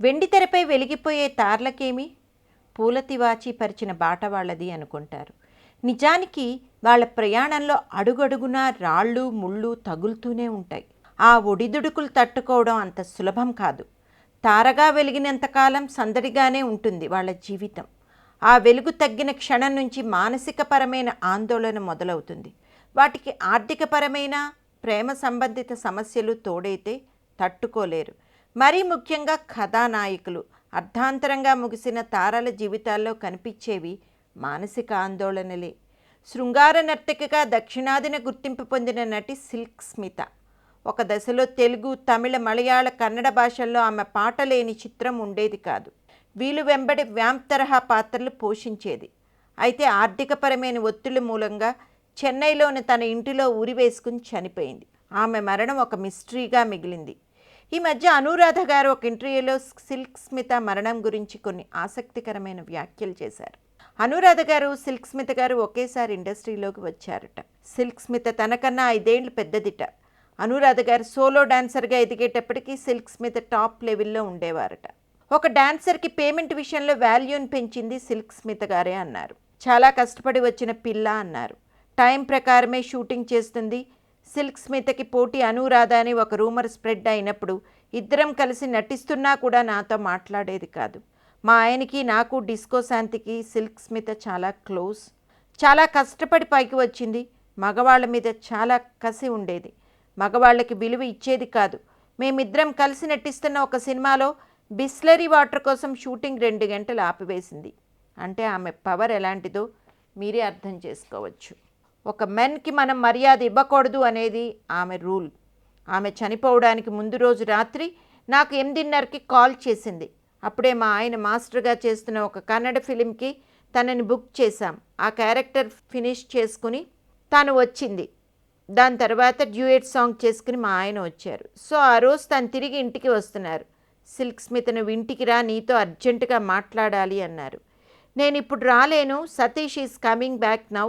వెండితెరపై వెలిగిపోయే తారలకేమి, పూలతివాచి పరిచిన బాట వాళ్ళది అనుకుంటారు. నిజానికి వాళ్ళ ప్రయాణంలో అడుగడుగునా రాళ్ళు ముళ్ళు తగులుతూనే ఉంటాయి. ఆ ఒడిదుడుకులు తట్టుకోవడం అంత సులభం కాదు. తారగా వెలిగినంతకాలం సందడిగానే ఉంటుంది వాళ్ళ జీవితం. ఆ వెలుగు తగ్గిన క్షణం నుంచి మానసికపరమైన ఆందోళన మొదలవుతుంది. వాటికి ఆర్థికపరమైన ప్రేమ సంబంధిత సమస్యలు తోడైతే తట్టుకోలేరు. మరీ ముఖ్యంగా కథానాయకులు. అర్ధాంతరంగా ముగిసిన తారల జీవితాల్లో కనిపించేవి మానసిక ఆందోళనలే. శృంగార నర్తకిగా దక్షిణాదిన గుర్తింపు పొందిన నటి సిల్క్ స్మిత. ఒక దశలో తెలుగు, తమిళ, మలయాళ, కన్నడ భాషల్లో ఆమె పాట లేని చిత్రం ఉండేది కాదు. వీలు వెంబడి వ్యాంప్ తరహా పాత్రలు పోషించేది. అయితే ఆర్థికపరమైన ఒత్తిళ్ల మూలంగా చెన్నైలోని తన ఇంటిలో ఉరివేసుకుని చనిపోయింది. ఆమె మరణం ఒక మిస్టరీగా మిగిలింది. ఈ మధ్య అనురాధ గారు ఒక ఇంటర్వ్యూలో సిల్క్ స్మిత మరణం గురించి కొన్ని ఆసక్తికరమైన వ్యాఖ్యలు చేశారు. అనురాధ గారు, సిల్క్ స్మిత గారు ఒకేసారి ఇండస్ట్రీలోకి వచ్చారట. సిల్క్ స్మిత తనకన్నా 5 ఏళ్ళు పెద్దదిట. అనురాధ గారు సోలో డాన్సర్గా ఎదిగేటప్పటికీ సిల్క్ స్మిత టాప్ లెవెల్లో ఉండేవారట. ఒక డాన్సర్కి పేమెంట్ విషయంలో వాల్యూని పెంచింది సిల్క్ స్మిత గారే అన్నారు. చాలా కష్టపడి వచ్చిన పిల్ల అన్నారు. టైం ప్రకారమే షూటింగ్ చేస్తుంది. సిల్క్ స్మితకి పోటీ అనురాధ అని ఒక రూమర్ స్ప్రెడ్ అయినప్పుడు ఇద్దరం కలిసి నటిస్తున్నా కూడా నాతో మాట్లాడేది కాదు. మా ఆయనకి నాకు, డిస్కో శాంతికి సిల్క్ స్మిత చాలా క్లోజ్. చాలా కష్టపడి పైకి వచ్చింది. మగవాళ్ళ మీద చాలా కసి ఉండేది. మగవాళ్ళకి విలువ ఇచ్చేది కాదు. మేమిద్దరం కలిసి నటిస్తున్న ఒక సినిమాలో బిస్లరీ వాటర్ కోసం షూటింగ్ 2 గంటలు ఆపివేసింది. అంటే ఆమె పవర్ ఎలాంటిదో మీరే అర్థం చేసుకోవచ్చు. ఒక మెన్కి మనం మర్యాద ఇవ్వకూడదు అనేది ఆమె రూల్. ఆమె చనిపోవడానికి ముందు రోజు రాత్రి నాకు 8:30కి కాల్ చేసింది. అప్పుడే మా ఆయన మాస్టర్గా చేస్తున్న ఒక కన్నడ ఫిలింకి తనని బుక్ చేశాం. ఆ క్యారెక్టర్ ఫినిష్ చేసుకుని తను వచ్చింది. దాని తర్వాత డ్యూయట్ సాంగ్ చేసుకుని మా ఆయన వచ్చారు. సో ఆ రోజు తను తిరిగి ఇంటికి వస్తున్నారు. సిల్క్ స్మిత నువ్వు ఇంటికి రా, నీతో అర్జెంటుగా మాట్లాడాలి అన్నారు. నేను ఇప్పుడు రాలేను, Satish is coming back now.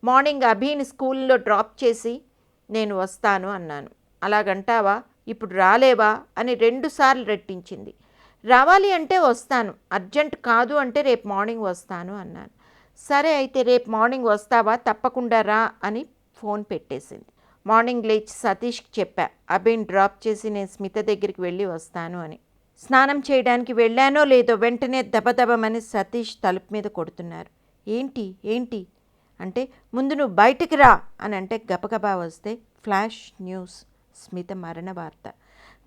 Morning అభిని స్కూల్లో డ్రాప్ చేసి నేను వస్తాను అన్నాను. అలాగంటావా, ఇప్పుడు రాలేవా అని 2 సార్లు రెట్టించింది. రావాలి అంటే వస్తాను, అర్జెంట్ కాదు అంటే రేపు మార్నింగ్ వస్తాను అన్నాను. సరే అయితే రేపు మార్నింగ్ వస్తావా, తప్పకుండా రా అని ఫోన్ పెట్టేసింది. మార్నింగ్ లేచి సతీష్కి చెప్పా, అభిని డ్రాప్ చేసి నేను స్మిత దగ్గరికి వెళ్ళి వస్తాను అని. స్నానం చేయడానికి వెళ్ళానో లేదో వెంటనే దబదబమని సతీష్ తలుపు మీద కొడుతున్నారు. ఏంటి ఏంటి అంటే ముందు నువ్వు బయటికి రా అని అంటే గబగబా వస్తే ఫ్లాష్ న్యూస్, స్మిత మరణ వార్త.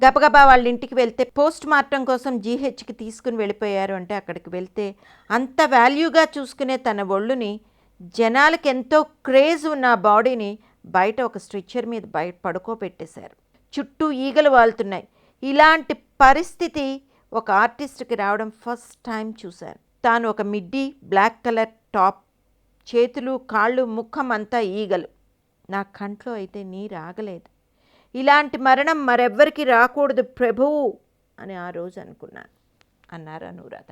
గబగబా వాళ్ళ ఇంటికి వెళ్తే పోస్ట్ మార్టం కోసం జీహెచ్కి తీసుకుని వెళ్ళిపోయారు. అంటే అక్కడికి వెళ్తే అంత వాల్యూగా చూసుకునే తన ఒళ్ళుని, జనాలకి ఎంతో క్రేజ్ ఉన్న బాడీని బయట ఒక స్ట్రెచ్చర్ మీద పడుకోబెట్టేశారు. చుట్టూ ఈగలు వాలుతున్నాయి. ఇలాంటి పరిస్థితి ఒక ఆర్టిస్ట్కి రావడం ఫస్ట్ టైం చూశాను. తాను ఒక మిడ్డీ బ్లాక్ కలర్ టాప్, చేతులు కాళ్ళు ముఖం అంతా ఈగలు. నా కంట్లో అయితే నీరు ఆగలేదు. ఇలాంటి మరణం మరెవ్వరికి రాకూడదు ప్రభువు అని ఆ రోజు అనుకున్నాను అన్నారు అనురాధ.